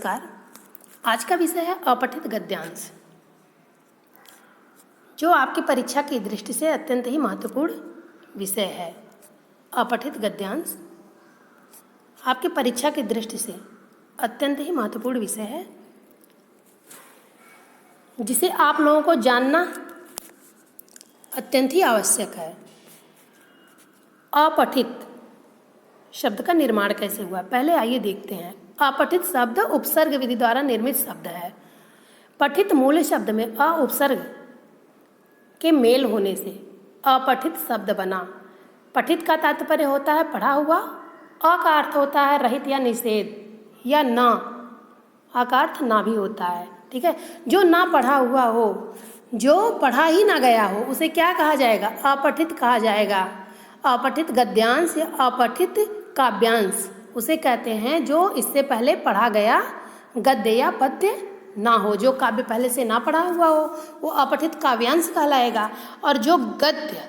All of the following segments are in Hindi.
नमस्कार। आज का विषय है अपठित गद्यांश, जो आपकी परीक्षा की दृष्टि से अत्यंत ही महत्वपूर्ण विषय है। अपठित गद्यांश आपकी परीक्षा की दृष्टि से अत्यंत ही महत्वपूर्ण विषय है, जिसे आप लोगों को जानना अत्यंत ही आवश्यक है। अपठित शब्द का निर्माण कैसे हुआ, पहले आइए देखते हैं। अपठित शब्द उपसर्ग विधि द्वारा निर्मित शब्द है। पठित मूल शब्द में अ उपसर्ग के मेल होने से अपठित शब्द बना। पठित का तात्पर्य होता है पढ़ा हुआ, अ का अर्थ होता है रहित या निषेध, या न अ का अर्थ ना भी होता है। ठीक है, जो ना पढ़ा हुआ हो, जो पढ़ा ही ना गया हो, उसे क्या कहा जाएगा? अपठित कहा जाएगा। अपठित गद्यांश या अपठित काव्यांश उसे कहते हैं जो इससे पहले पढ़ा गया गद्य या पद्य ना हो। जो काव्य पहले से ना पढ़ा हुआ हो वो अपठित काव्यांश कहलाएगा, और जो गद्य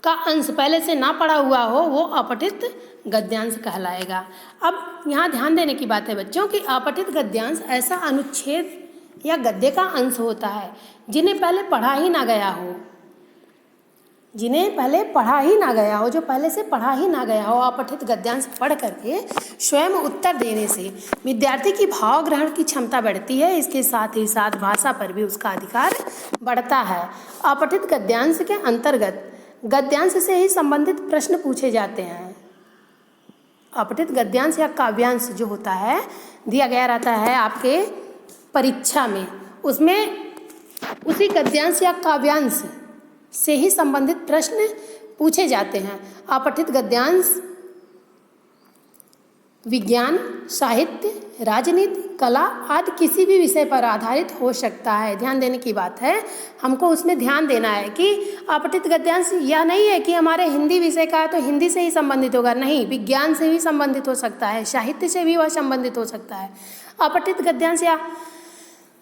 का अंश पहले से ना पढ़ा हुआ हो वो अपठित गद्यांश कहलाएगा। अब यहाँ ध्यान देने की बात है बच्चों कि अपठित गद्यांश ऐसा अनुच्छेद या गद्य का अंश होता है जिन्हें पहले पढ़ा ही ना गया हो, जिन्हें पहले पढ़ा ही ना गया हो, जो पहले से पढ़ा ही ना गया हो। अपठित गद्यांश पढ़ करके स्वयं उत्तर देने से विद्यार्थी की भाव ग्रहण की क्षमता बढ़ती है, इसके साथ ही साथ भाषा पर भी उसका अधिकार बढ़ता है। अपठित गद्यांश के अंतर्गत गद्यांश से ही संबंधित प्रश्न पूछे जाते हैं। अपठित गद्यांश या काव्यांश जो होता है दिया गया रहता है आपके परीक्षा में, उसमें उसी गद्यांश या काव्यांश से ही संबंधित प्रश्न पूछे जाते हैं। अपठित गद्यांश विज्ञान, साहित्य, राजनीति, कला आदि किसी भी विषय पर आधारित हो सकता है। ध्यान देने की बात है, हमको उसमें ध्यान देना है कि अपठित गद्यांश यह नहीं है कि हमारे हिंदी विषय का है तो हिंदी से ही संबंधित होगा, नहीं, विज्ञान से भी संबंधित हो सकता है, साहित्य से भी वह संबंधित हो सकता है। अपठित गद्यांश या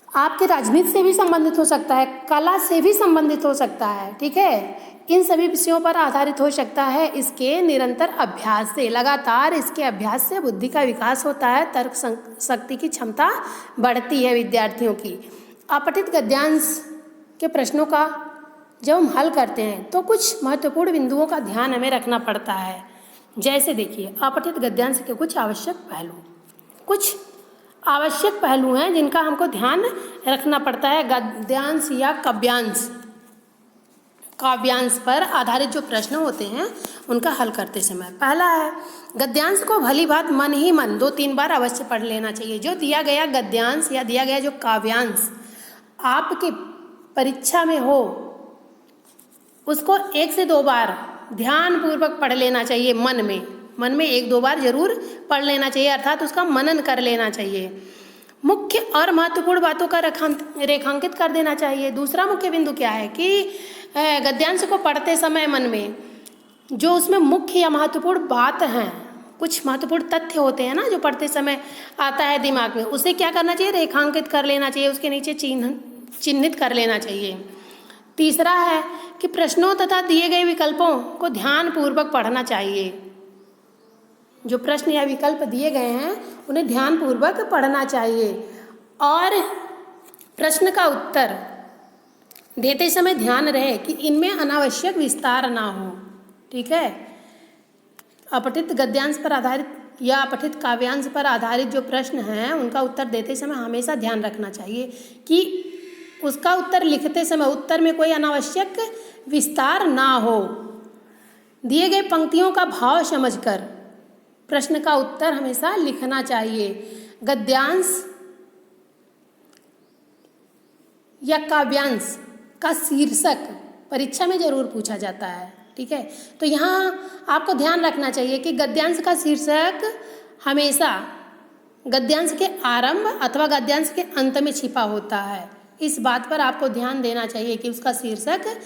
आपके राजनीति से भी संबंधित हो सकता है, कला से भी संबंधित हो सकता है। ठीक है, इन सभी विषयों पर आधारित हो सकता है। इसके निरंतर अभ्यास से, लगातार इसके अभ्यास से बुद्धि का विकास होता है, तर्क शक्ति की क्षमता बढ़ती है विद्यार्थियों की। अपठित गद्यांश के प्रश्नों का जब हम हल करते हैं तो कुछ महत्वपूर्ण बिंदुओं का ध्यान हमें रखना पड़ता है। जैसे देखिए, अपठित गद्यांश के कुछ आवश्यक पहलू हैं जिनका हमको ध्यान रखना पड़ता है गद्यांश या काव्यांश पर आधारित जो प्रश्न होते हैं उनका हल करते समय। पहला है, गद्यांश को भली भांति मन ही मन 2-3 बार अवश्य पढ़ लेना चाहिए। जो दिया गया गद्यांश या दिया गया जो काव्यांश आपके परीक्षा में हो, उसको 1 से 2 बार ध्यानपूर्वक पढ़ लेना चाहिए। मन में 1-2 बार जरूर पढ़ लेना चाहिए, अर्थात उसका मनन कर लेना चाहिए। मुख्य और महत्वपूर्ण बातों का रेखांकित कर देना चाहिए। दूसरा मुख्य बिंदु क्या है कि गद्यांश को पढ़ते समय मन में जो उसमें मुख्य या महत्वपूर्ण बात हैं, कुछ महत्वपूर्ण तथ्य होते हैं ना जो पढ़ते समय आता है दिमाग में, उसे क्या करना चाहिए? रेखांकित कर लेना चाहिए, उसके नीचे चिन्हित कर लेना चाहिए। तीसरा है कि प्रश्नों तथा दिए गए विकल्पों को ध्यानपूर्वक पढ़ना चाहिए। जो प्रश्न या विकल्प दिए गए हैं उन्हें ध्यानपूर्वक पढ़ना चाहिए, और प्रश्न का उत्तर देते समय ध्यान रहे कि इनमें अनावश्यक विस्तार ना हो। ठीक है, अपठित गद्यांश पर आधारित या अपठित काव्यांश पर आधारित जो प्रश्न हैं उनका उत्तर देते समय हमेशा ध्यान रखना चाहिए कि उसका उत्तर लिखते समय उत्तर में कोई अनावश्यक विस्तार ना हो। दिए गए पंक्तियों का भाव समझकर प्रश्न का उत्तर हमेशा लिखना चाहिए। गद्यांश या काव्यांश का शीर्षक परीक्षा में जरूर पूछा जाता है। ठीक है, तो यहाँ आपको ध्यान रखना चाहिए कि गद्यांश का शीर्षक हमेशा गद्यांश के आरंभ अथवा गद्यांश के अंत में छिपा होता है। इस बात पर आपको ध्यान देना चाहिए कि उसका शीर्षक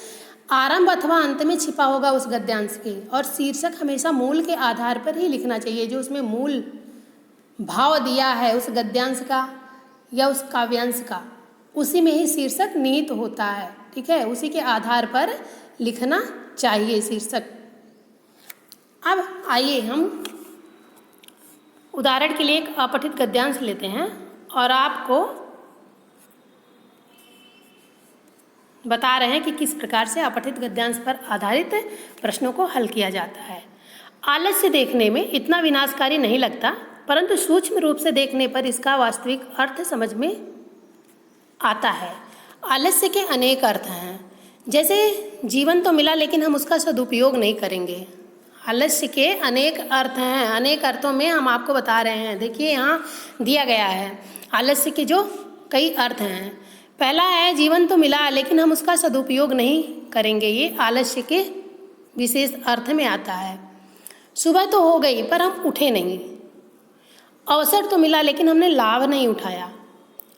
आरंभ अथवा अंत में छिपा होगा उस गद्यांश के, और शीर्षक हमेशा मूल के आधार पर ही लिखना चाहिए। जो उसमें मूल भाव दिया है उस गद्यांश का या उस काव्यांश का, उसी में ही शीर्षक निहित होता है। ठीक है, उसी के आधार पर लिखना चाहिए शीर्षक। अब आइए हम उदाहरण के लिए एक अपठित गद्यांश लेते हैं और आपको बता रहे हैं कि किस प्रकार से अपठित गद्यांश पर आधारित प्रश्नों को हल किया जाता है। आलस्य देखने में इतना विनाशकारी नहीं लगता, परंतु सूक्ष्म रूप से देखने पर इसका वास्तविक अर्थ समझ में आता है। आलस्य के अनेक अर्थ हैं, जैसे जीवन तो मिला लेकिन हम उसका सदुपयोग नहीं करेंगे। आलस्य के अनेक अर्थ हैं, अनेक अर्थों में हम आपको बता रहे हैं। देखिए यहाँ दिया गया है आलस्य के जो कई अर्थ हैं। पहला है जीवन तो मिला लेकिन हम उसका सदुपयोग नहीं करेंगे, ये आलस्य के विशेष अर्थ में आता है। सुबह तो हो गई पर हम उठे नहीं। अवसर तो मिला लेकिन हमने लाभ नहीं उठाया।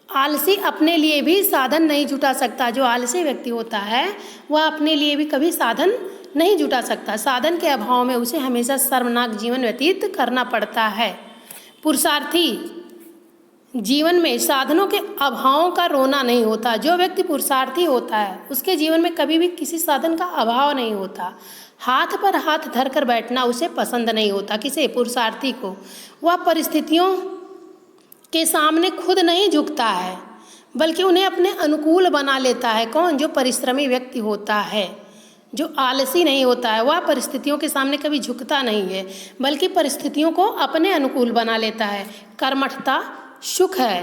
आलसी अपने लिए भी साधन नहीं जुटा सकता। जो आलसी व्यक्ति होता है वह अपने लिए भी कभी साधन नहीं जुटा सकता। साधन के अभाव में उसे हमेशा शर्मनाक जीवन व्यतीत करना पड़ता है। पुरुषार्थी जीवन में साधनों के अभाव का रोना नहीं होता। जो व्यक्ति पुरुषार्थी होता है उसके जीवन में कभी भी किसी साधन का अभाव नहीं होता। हाथ पर हाथ धर कर बैठना उसे पसंद नहीं होता। किसे? पुरुषार्थी को। वह परिस्थितियों के सामने खुद नहीं झुकता है बल्कि उन्हें अपने अनुकूल बना लेता है। कौन? जो परिश्रमी व्यक्ति होता है, जो आलसी नहीं होता है, वह परिस्थितियों के सामने कभी झुकता नहीं है बल्कि परिस्थितियों को अपने अनुकूल बना लेता है। कर्मठता सुख है,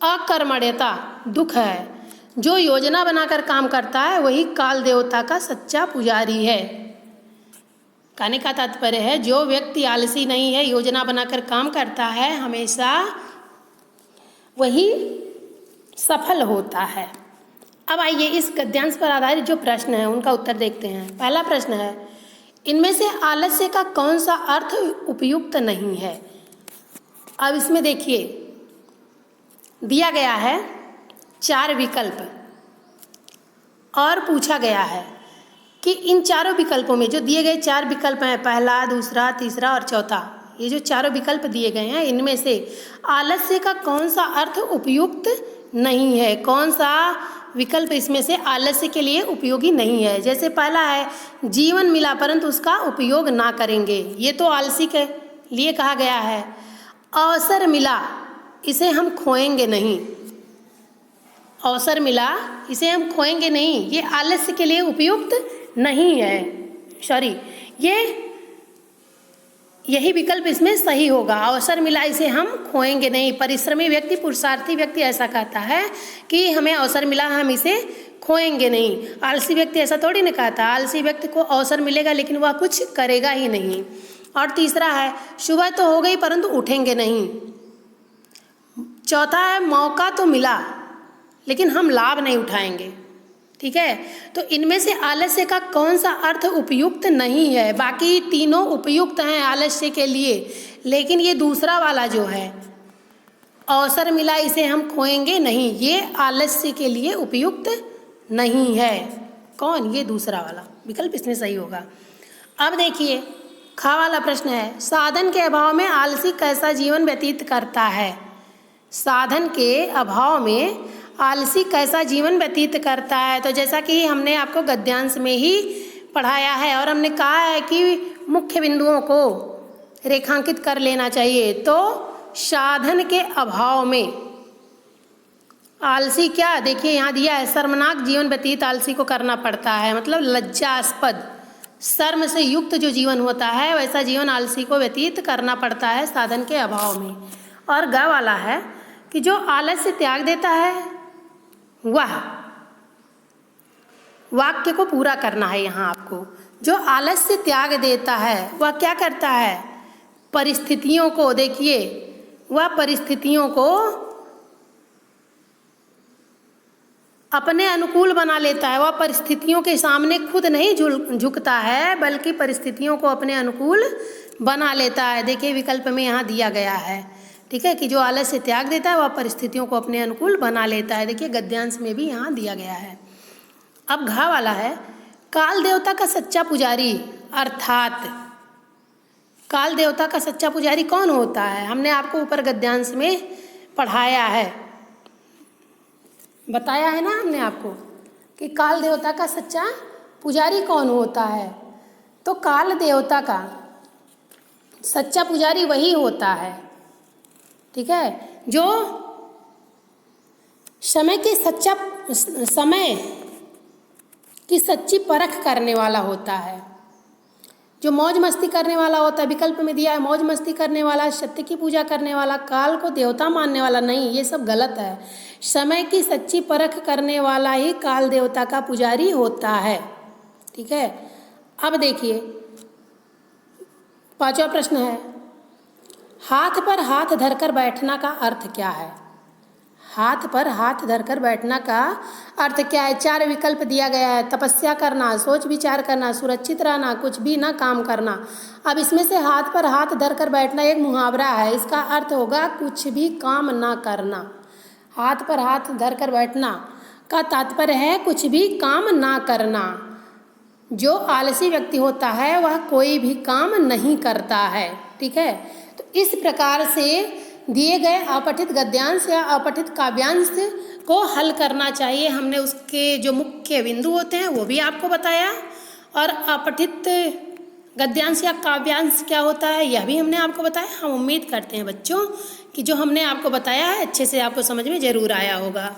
अकर्मण्यता दुख है। जो योजना बनाकर काम करता है वही काल देवता का सच्चा पुजारी है। कहने का तात्पर्य है जो व्यक्ति आलसी नहीं है, योजना बनाकर काम करता है, हमेशा वही सफल होता है। अब आइए इस गद्यांश पर आधारित जो प्रश्न है उनका उत्तर देखते हैं। पहला प्रश्न है, इनमें से आलस्य का कौन सा अर्थ उपयुक्त नहीं है? अब इसमें देखिए दिया गया है 4 विकल्प और पूछा गया है कि इन चारों विकल्पों में जो दिए गए 4 विकल्प हैं, पहला, दूसरा, तीसरा और चौथा, ये जो चारों विकल्प दिए गए हैं इनमें से आलस्य का कौन सा अर्थ उपयुक्त नहीं है? कौन सा विकल्प इसमें से आलस्य के लिए उपयोगी नहीं है? जैसे पहला है जीवन मिला परंतु उसका उपयोग ना करेंगे, ये तो आलसी के लिए कहा गया है। अवसर मिला इसे हम खोएंगे नहीं, अवसर मिला इसे हम खोएंगे नहीं, ये आलस्य के लिए उपयुक्त नहीं है। सॉरी, यही विकल्प इसमें सही होगा। अवसर मिला इसे हम खोएंगे नहीं। परिश्रमी व्यक्ति, पुरुषार्थी व्यक्ति ऐसा कहता है कि हमें अवसर मिला हम इसे खोएंगे नहीं। आलसी व्यक्ति ऐसा थोड़ी ना कहता। आलसी व्यक्ति को अवसर मिलेगा लेकिन वह कुछ करेगा ही नहीं। और तीसरा है सुबह तो हो गई परंतु उठेंगे नहीं। चौथा है मौका तो मिला लेकिन हम लाभ नहीं उठाएंगे। ठीक है, तो इनमें से आलस्य का कौन सा अर्थ उपयुक्त नहीं है? बाकी तीनों उपयुक्त हैं आलस्य के लिए, लेकिन ये दूसरा वाला जो है अवसर मिला इसे हम खोएंगे नहीं, ये आलस्य के लिए उपयुक्त नहीं है। कौन? ये दूसरा वाला विकल्प इसमें सही होगा। अब देखिए खा वाला प्रश्न है, साधन के अभाव में आलसी कैसा जीवन व्यतीत करता है? साधन के अभाव में आलसी कैसा जीवन व्यतीत करता है? तो जैसा कि हमने आपको गद्यांश में ही पढ़ाया है और हमने कहा है कि मुख्य बिंदुओं को रेखांकित कर लेना चाहिए। तो साधन के अभाव में आलसी क्या, देखिए यहाँ दिया है शर्मनाक जीवन व्यतीत आलसी को करना पड़ता है, मतलब लज्जास्पद, शर्म से युक्त जो जीवन होता है वैसा जीवन आलसी को व्यतीत करना पड़ता है साधन के अभाव में। और ग वाला है कि जो आलस्य त्याग देता है वह, वाक्य को पूरा करना है यहाँ आपको। जो आलस्य त्याग देता है वह क्या करता है? परिस्थितियों को, देखिए वह परिस्थितियों को अपने अनुकूल बना लेता है। वह परिस्थितियों के सामने खुद नहीं झुकता है बल्कि परिस्थितियों को अपने अनुकूल बना लेता है। देखिए विकल्प में यहाँ दिया गया है, ठीक है, कि जो आलस्य त्याग देता है वह परिस्थितियों को अपने अनुकूल बना लेता है। देखिए गद्यांश में भी यहाँ दिया गया है। अब घा वाला है, काल देवता का सच्चा पुजारी, अर्थात काल देवता का सच्चा पुजारी कौन होता है? हमने आपको ऊपर गद्यांश में पढ़ाया है, बताया है ना हमने आपको कि काल देवता का सच्चा पुजारी कौन होता है। तो काल देवता का सच्चा पुजारी वही होता है, ठीक है, जो समय की सच्ची परख करने वाला होता है। जो मौज मस्ती करने वाला होता है, विकल्प में दिया है मौज मस्ती करने वाला, सत्य की पूजा करने वाला, काल को देवता मानने वाला, नहीं, ये सब गलत है। समय की सच्ची परख करने वाला ही काल देवता का पुजारी होता है। ठीक है, अब देखिए 5वां प्रश्न है, हाथ पर हाथ धरकर बैठना का अर्थ क्या है? हाथ पर हाथ धरकर बैठना का अर्थ क्या है? 4 विकल्प दिया गया है, तपस्या करना, सोच विचार करना, सुरक्षित रहना, कुछ भी ना काम करना। अब इसमें से हाथ पर हाथ धरकर बैठना एक मुहावरा है, इसका अर्थ होगा कुछ भी काम ना करना। हाथ पर हाथ धरकर बैठना का तात्पर्य है कुछ भी काम ना करना। जो आलसी व्यक्ति होता है वह कोई भी काम नहीं करता है। ठीक है, तो इस प्रकार से दिए गए अपठित गद्यांश या अपठित काव्यांश को हल करना चाहिए। हमने उसके जो मुख्य बिंदु होते हैं वो भी आपको बताया, और अपठित गद्यांश या काव्यांश क्या होता है यह भी हमने आपको बताया। हम उम्मीद करते हैं बच्चों कि जो हमने आपको बताया है अच्छे से आपको समझ में ज़रूर आया होगा।